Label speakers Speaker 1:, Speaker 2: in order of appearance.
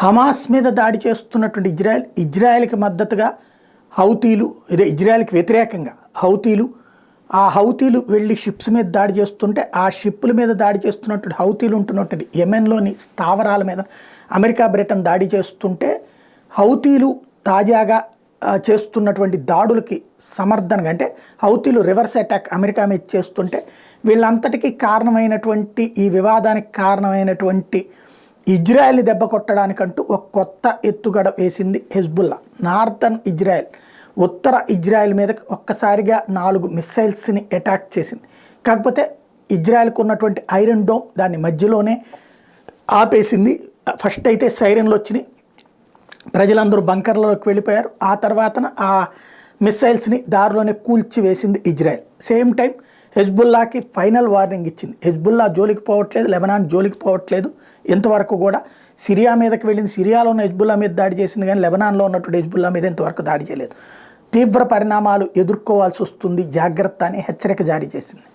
Speaker 1: Hamas మీద దాడి చేస్తున్నటువంటి ఇజ్రాయెల్కి మద్దతుగా హౌతీలు ఇజ్రాయెల్కి వ్యతిరేకంగా హౌతీలు వెళ్ళి షిప్స్ మీద దాడి చేస్తుంటే ఆ షిప్పుల మీద దాడి చేస్తున్నటువంటి హౌతీలు ఉంటున్నటువంటి యెమెన్లోని స్థావరాల మీద అమెరికా బ్రిటన్ దాడి చేస్తుంటే హౌతీలు తాజాగా చేస్తున్నటువంటి దాడులకి సమర్థనగా అంటే హౌతీలు రివర్స్ అటాక్ అమెరికా మీద చేస్తుంటే వీళ్ళంతటికీ కారణమైనటువంటి ఈ వివాదానికి కారణమైనటువంటి ఇజ్రాయెల్ని దెబ్బ కొట్టడానికంటూ ఒక కొత్త ఎత్తుగడ వేసింది హెజ్బుల్లా. నార్థన్ ఇజ్రాయెల్ ఉత్తర ఇజ్రాయెల్ మీదకి ఒక్కసారిగా 4 మిస్సైల్స్ని అటాక్ చేసింది. కాకపోతే ఇజ్రాయెల్కు ఉన్నటువంటి ఐరన్ డోమ్ దాన్ని మధ్యలోనే ఆపేసింది. ఫస్ట్ అయితే సైరన్లు వచ్చినాయి, ప్రజలందరూ బంకర్లలోకి వెళ్ళిపోయారు. ఆ తర్వాతన ఆ మిస్సైల్స్ని దారిలోనే కూల్చి వేసింది ఇజ్రాయెల్. సేమ్ టైం హెజ్బుల్లాకి ఫైనల్ వార్నింగ్ ఇచ్చింది. హెజ్బుల్లా జోలికి పోవట్లేదు, లెబనాన్ జోలికి పోవట్లేదు. ఇంతవరకు కూడా సిరియా మీదకి వెళ్ళింది, సిరియాలో ఉన్న హెజ్బుల్లా మీద దాడి చేసింది, కానీ లెబనాన్లో ఉన్నటువంటి హెజ్బుల్లా మీద ఇంతవరకు దాడి చేయలేదు. తీవ్ర పరిణామాలు ఎదుర్కోవాల్సి వస్తుంది, జాగ్రత్త అని హెచ్చరిక జారీ చేసింది.